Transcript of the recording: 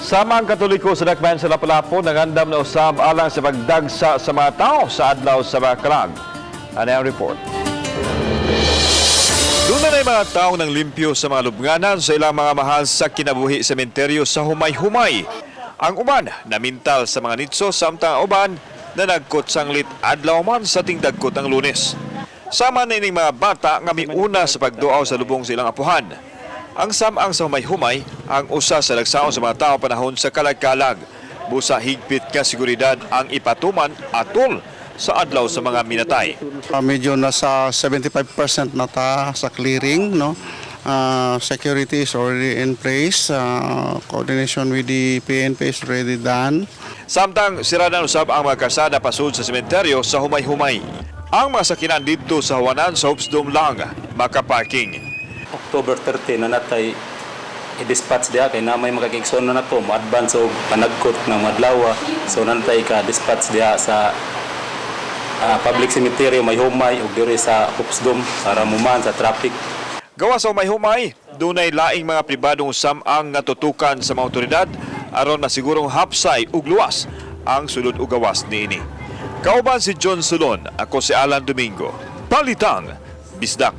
Samang Katoliko sa Dakbayan sa Lapu-Lapu nangandam na usab alang sa pagdagsa sa mga tao sa adlaw sa mga kalag. Ano ang report? Doon na mga tao nang limpyo sa mga lubnganan sa ilang mga mahal sa kinabuhi sementeryo sa humay-humay. Ang uban namintal sa mga nitso samtang uban na nagkot sanglit adlaw man sa tingdagkot ang Lunes. Sama na ining mga bata nga miuna sa pagduaw sa lubong sa ilang apuhan. Ang samang sa humay-humay ang usa sa nagsaon sa mga tao panahon sa kalag-kalag. Busa higpit ka seguridad ang ipatuman atol sa adlaw sa mga minatay. Medyo nasa 75% na ta sa clearing, no? Security is already in place. Coordination with the PNP is already done. Samtang sirada usab ang mga kalsada pasud sa sementeryo sa humay-humay. Ang mga sakinan dito sa Huanan sa Hopsdome lang makaparking. October 30 na natay i-dispatch diha kay namay makakigsoon na nato mo-advance og panagkot ng madlawa. So natay ka dispatch diha sa public cemetery may humay ug diri sa Hopsdome para muman sa traffic. Gawa sa humay-humay, dunay laing mga pribadong samang natutukan sa mga otoridad aron masigurong hapsay ug luwas ang sulod ug gawas niini. Kauban si John Sulon, ako si Alan Domingo. Palitang Bisdak.